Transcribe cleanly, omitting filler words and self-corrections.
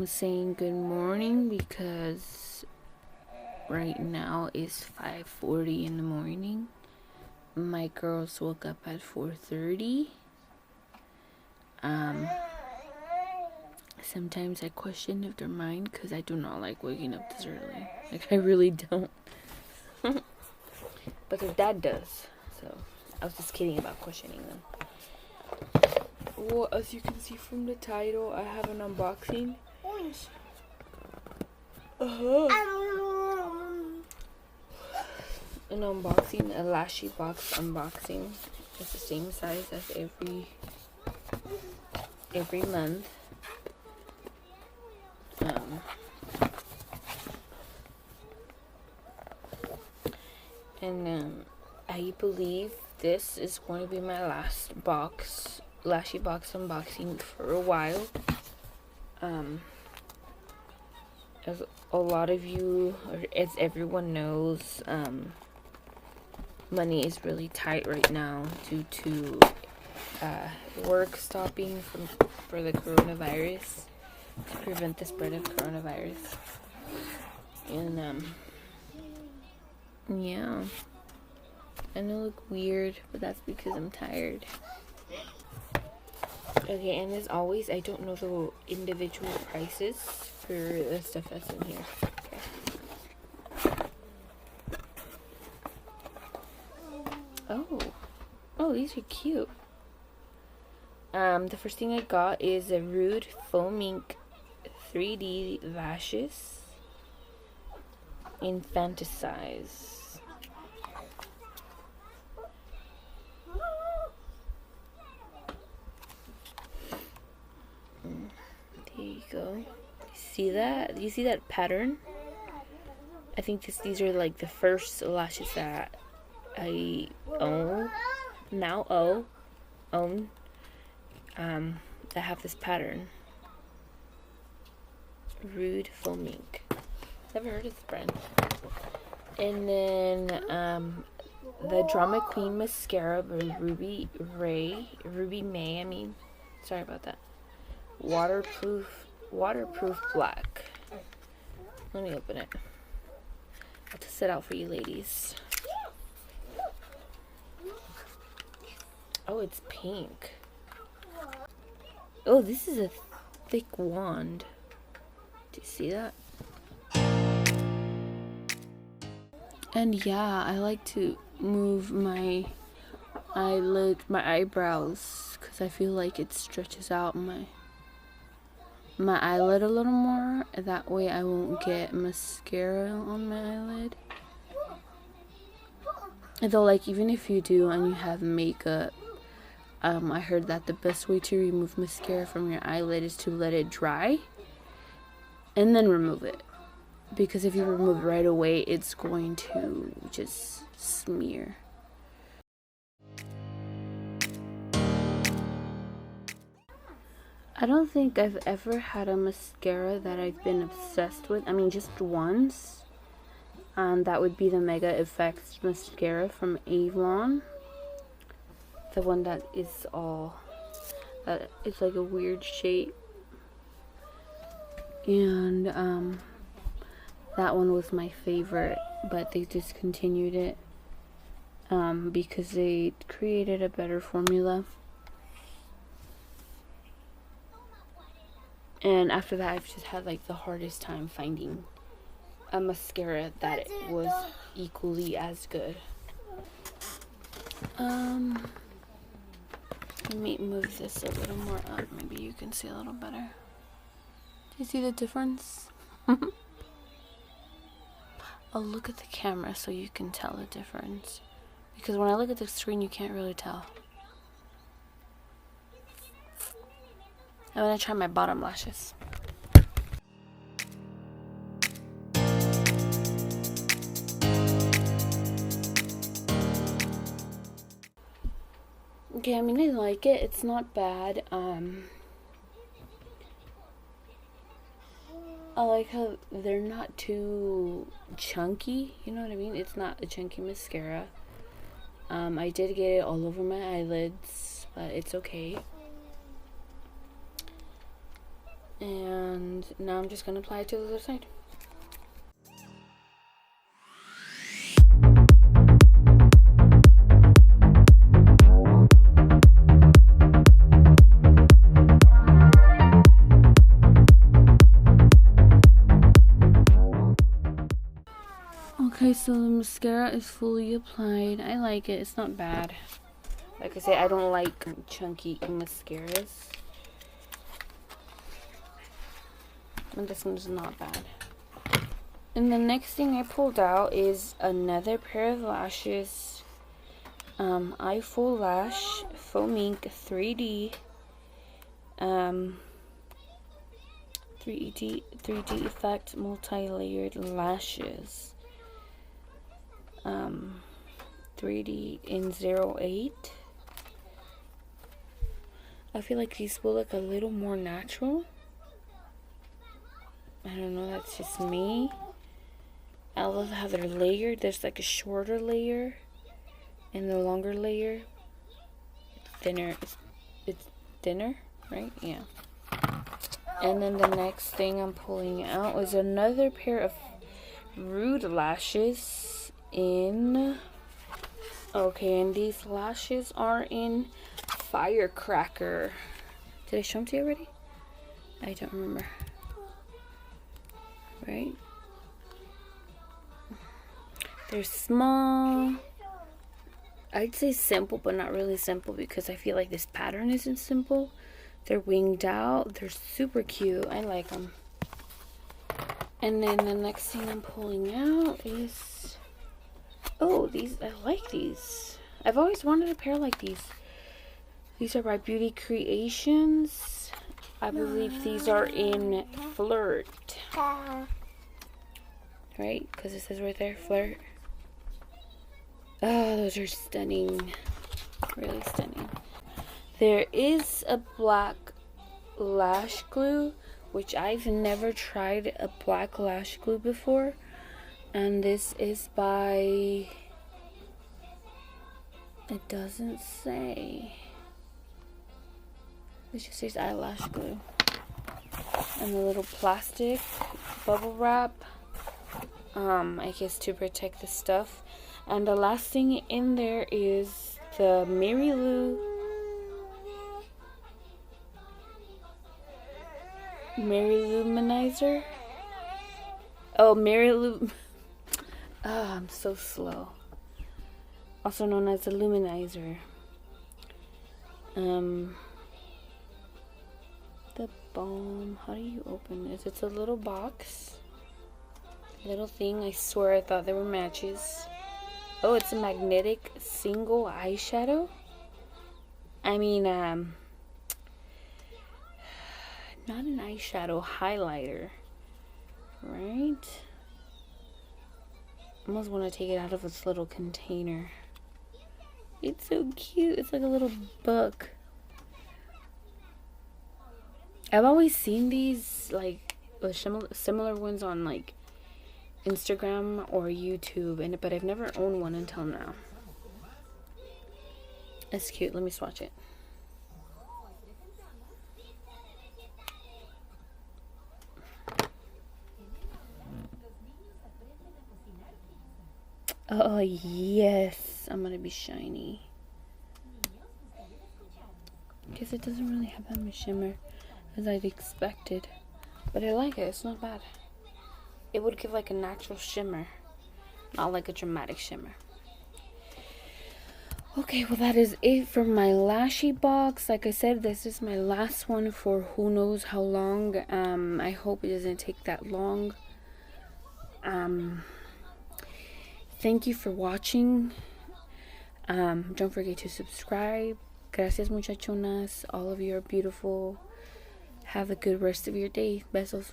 I'm saying good morning because right now is 5:40 in the morning. My girls woke up at 4:30. Sometimes I question if they're mine because I do not like waking up this early. Like, I really don't. But their dad does. So I was just kidding about questioning them. Well, as you can see from the title, I have an unboxing. An unboxing, a LashyBox unboxing. It's the same size as every month. And I believe this is going to be my last LashyBox unboxing for a while. As a lot of you, or as everyone knows, money is really tight right now due to work stopping for the coronavirus, to prevent the spread of coronavirus. And yeah, I know I look weird, but that's because I'm tired. Okay, and as always, I don't know the individual prices for the stuff that's in here. Okay. Oh, these are cute. The first thing I got is a Rude Foam Ink 3D lashes in Fantasize. There you go. See that? You see that pattern? I think these are like the first lashes that I own that have this pattern. Rude Foam Ink. Never heard of this brand. And then the Drama Queen mascara by Ruby May. Sorry about that. Waterproof black. Let me open it. I'll test it out for you ladies. Oh, it's pink. Oh, this is a thick wand. Do you see that? And yeah, I like to move my eyebrows, because I feel like it stretches out my eyelid a little more. That way I won't get mascara on my eyelid. Though, like, even if you do and you have makeup, I heard that the best way to remove mascara from your eyelid is to let it dry and then remove it. Because if you remove it right away, it's going to just smear. I don't think I've ever had a mascara that I've been obsessed with. I mean, just once. That would be the Mega Effects mascara from Avon. The one that is it's like a weird shape. And that one was my favorite, but they discontinued it because they created a better formula. And after that, I've just had like the hardest time finding a mascara that was equally as good. Let me move this a little more up. Maybe you can see a little better. Do you see the difference? I'll look at the camera so you can tell the difference. Because when I look at the screen, you can't really tell. I'm gonna try my bottom lashes. Okay, I mean, I like it. It's not bad. I like how they're not too chunky. You know what I mean? It's not a chunky mascara. I did get it all over my eyelids, but it's okay. And now I'm just gonna apply it to the other side. Okay, so the mascara is fully applied. I like it. It's not bad. Like I say, I don't like chunky mascaras. And this one's not bad. And the next thing I pulled out is another pair of lashes. I Full Lash Foam Ink 3D. 3D Effect Multi-Layered Lashes. 3D in 08. I feel like these will look a little more natural. I don't know, that's just me. I love how they're layered. There's like a shorter layer and the longer layer. Thinner. It's thinner, right? Yeah. And then the next thing I'm pulling out is another pair of Rude lashes in... Okay, and these lashes are in Firecracker. Did I show them to you already? I don't remember. Right? They're small. I'd say simple, but not really simple because I feel like this pattern isn't simple. They're winged out. They're super cute. I like them. And then the next thing I'm pulling out is... Oh, these. I like these. I've always wanted a pair like these. These are by Beauty Creations. I believe these are in Flirt. Right? Because it says right there, Flirt. Oh, those are stunning. Really stunning. There is a black lash glue, which I've never tried a black lash glue before. And this is by... It doesn't say. It just says eyelash glue. And the little plastic bubble wrap. I guess to protect the stuff. And the last thing in there is the Mary Lou Luminizer. Oh, Mary Lou. Oh, I'm so slow. Also known as the Luminizer. The balm. How do you open this? It's a little box. Little thing. I swear I thought they were matches. Oh, it's a magnetic single eyeshadow. I mean, not an eyeshadow, highlighter. Right? I almost want to take it out of its little container. It's so cute. It's like a little book. I've always seen these, like, similar ones on, like, Instagram or YouTube, but I've never owned one until now. It's cute. Let me swatch it. Oh, yes. I'm gonna be shiny. Because it doesn't really have that much shimmer as I'd expected. But I like it. It's not bad. It would give like a natural shimmer, not like a dramatic shimmer. Okay, well that is it for my LashyBox. Like I said, this is my last one for who knows how long. I hope it doesn't take that long. Thank you for watching. Don't forget to subscribe. Gracias, muchachonas. All of you are beautiful. Have a good rest of your day. Besos.